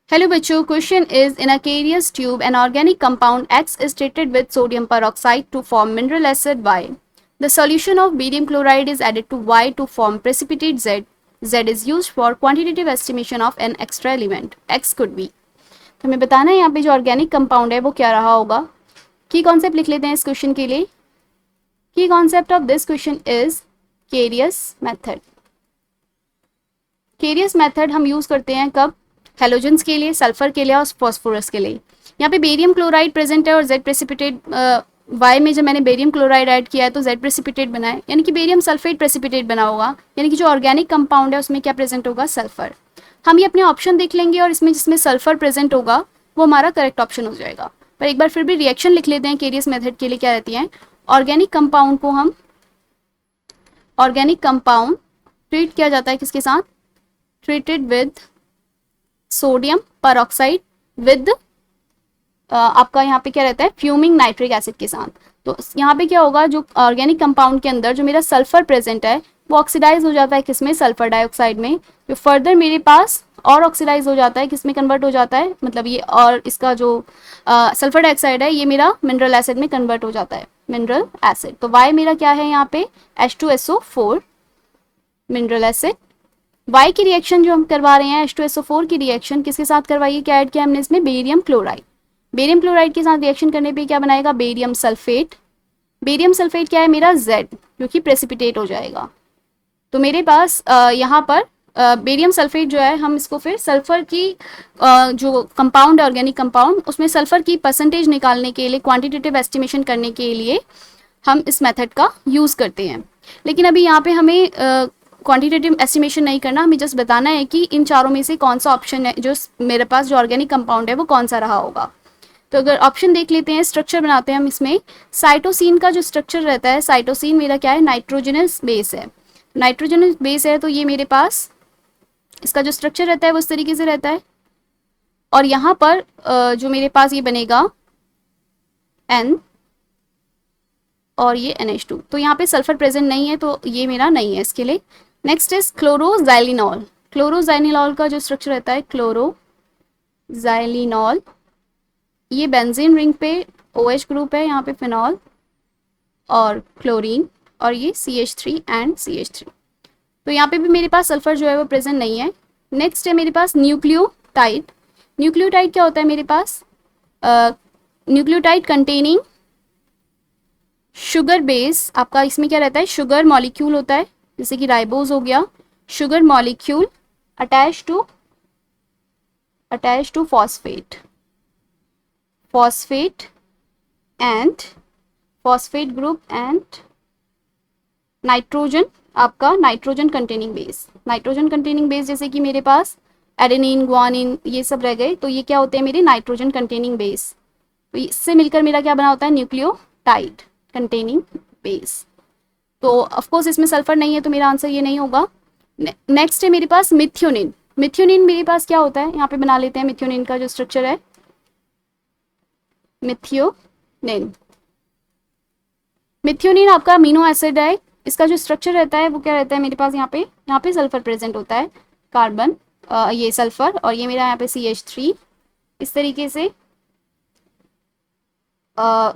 Hello बच्चों, question is in a carious tube an organic compound X is treated with sodium peroxide to form mineral acid Y. The solution of barium chloride is added to Y to form precipitate Z. Z is used for quantitative estimation of an extra element. X could be. तो हमें बताना है यहाँ पे जो organic compound है वो क्या रहा होगा. की कॉन्सेप्ट लिख लेते हैं इस क्वेश्चन के लिए. की concept of this question is carious method. Carious method हम यूज करते हैं कब? हेलोजेंस के लिए, सल्फर के लिए और फॉस्फोरस के लिए. यहाँ पे बेरियम क्लोराइड प्रेजेंट है और जेड प्रेसिपिटेट वाई में जब मैंने बेरियम क्लोराइड ऐड किया है तो जेड प्रेसिपिटेट बना है, यानी कि बेरियम सल्फेट प्रेसिपिटेट बना होगा, यानी कि जो ऑर्गेनिक कंपाउंड है उसमें क्या प्रेजेंट होगा? सल्फर. हम ये अपने ऑप्शन देख लेंगे और इसमें जिसमें सल्फर प्रेजेंट होगा वो हमारा करेक्ट ऑप्शन हो जाएगा. पर एक बार फिर भी रिएक्शन लिख लेते हैं केरियस मेथड के लिए क्या रहती है. ऑर्गेनिक कंपाउंड को हम ऑर्गेनिक कंपाउंड ट्रीट किया जाता है किसके साथ? Treated with sodium peroxide with आपका यहाँ पे क्या रहता है? फ्यूमिंग नाइट्रिक एसिड के साथ. तो यहाँ पे क्या होगा, जो ऑर्गेनिक कंपाउंड के अंदर जो मेरा सल्फर प्रेजेंट है वो ऑक्सीडाइज हो जाता है किसमें? सल्फर डाइऑक्साइड में. जो फर्दर मेरे पास और ऑक्सीडाइज हो जाता है किसमें कन्वर्ट हो जाता है? मतलब ये और इसका जो सल्फर डाइऑक्साइड है ये मेरा मिनरल एसिड में कन्वर्ट हो जाता है, मिनरल एसिड. तो वाई मेरा क्या है यहाँ पे? H2SO4 mineral acid. वाई की रिएक्शन जो हम करवा रहे हैं H2SO4 की रिएक्शन किसके साथ करवाइए? क्या ऐड किया हमने इसमें? Barium chloride. बेरियम क्लोराइड के साथ रिएक्शन करने पे क्या बनाएगा? Barium sulphate. बेरियम सल्फेट क्या है मेरा? Z, जो कि प्रेसिपिटेट हो जाएगा. तो मेरे पास यहाँ पर बेरियम सल्फेट जो है, हम इसको फिर सल्फर की जो कंपाउंड है ऑर्गेनिक कंपाउंड उसमें सल्फर की परसेंटेज निकालने के लिए, क्वांटिटेटिव एस्टिमेशन करने के लिए हम इस मेथड का यूज़ करते हैं. लेकिन अभी यहाँ पे हमें क्वांटिटेटिव एस्टिमेशन नहीं करना, हमें जस्ट बताना है कि इन चारों में से कौन सा ऑप्शन है जो मेरे पास जो ऑर्गेनिक कंपाउंड है वो कौन सा रहा होगा. तो अगर ऑप्शन देख लेते हैं, स्ट्रक्चर बनाते हैं हम इसमें. साइटोसिन का जो स्ट्रक्चर रहता है, साइटोसिन मेरा क्या है? नाइट्रोजनस बेस है. नाइट्रोजनस बेस है तो ये मेरे पास इसका जो स्ट्रक्चर रहता है वो इस तरीके से रहता है. और यहाँ पर जो मेरे पास ये बनेगा N और ये NH2. तो यहाँ पे सल्फर प्रेजेंट नहीं है तो ये मेरा नहीं है इसके लिए. Next is chloroxylenol. क्लोरोजाइलिनॉल का जो स्ट्रक्चर रहता है, क्लोरोजाइलिनॉल, ये बेंजीन रिंग पे OH ग्रुप है, यहाँ पे फिनॉल और क्लोरीन और ये CH3 एंड CH3. तो यहाँ पे भी मेरे पास सल्फर जो है वो प्रेजेंट नहीं है. नेक्स्ट है मेरे पास न्यूक्लियोटाइड. न्यूक्लियोटाइड क्या होता है मेरे पास? Nucleotide containing sugar base. आपका इसमें क्या रहता है? शुगर मॉलिक्यूल होता है, जैसे कि राइबोज हो गया. Sugar molecule attach to phosphate and phosphate group and nitrogen, आपका nitrogen containing base. Nitrogen containing base जैसे कि मेरे पास एडेनिन, ग्वानिन, ये सब रह गए, तो ये क्या होते हैं मेरे? Nitrogen containing base. तो इससे मिलकर मेरा क्या बना होता है? Nucleotide containing base. तो ऑफकोर्स इसमें सल्फर नहीं है तो मेरा आंसर ये नहीं होगा. नेक्स्ट है मेरे पास मिथ्योनिन. मिथ्योनिन मेरे पास क्या होता है? यहाँ पे बना लेते हैं मिथ्योनिन का जो स्ट्रक्चर है. मिथ्योनिन आपका अमीनो एसिड है. इसका जो स्ट्रक्चर रहता है वो क्या रहता है मेरे पास? यहाँ पे सल्फर प्रेजेंट होता है, कार्बन, ये सल्फर और ये मेरा यहाँ पे CH3. इस तरीके से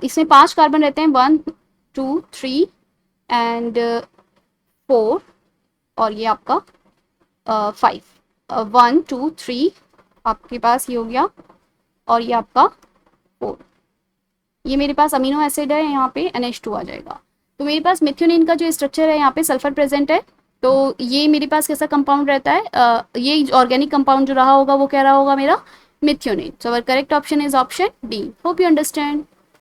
इसमें 5 कार्बन रहते हैं, 1 2 3 एंड 4 और ये आपका 5. 1 2 3 आपके पास ये हो गया और ये आपका 4. ये मेरे पास अमीनो एसिड है, यहाँ पे NH2 आ जाएगा. तो मेरे पास मिथ्योनिन का जो स्ट्रक्चर है यहाँ पे सल्फर प्रेजेंट है. तो ये मेरे पास कैसा कंपाउंड रहता है? ये ऑर्गेनिक कंपाउंड जो रहा होगा वो क्या रहा होगा मेरा? Methionine. So our correct option is option D. Hope you understand.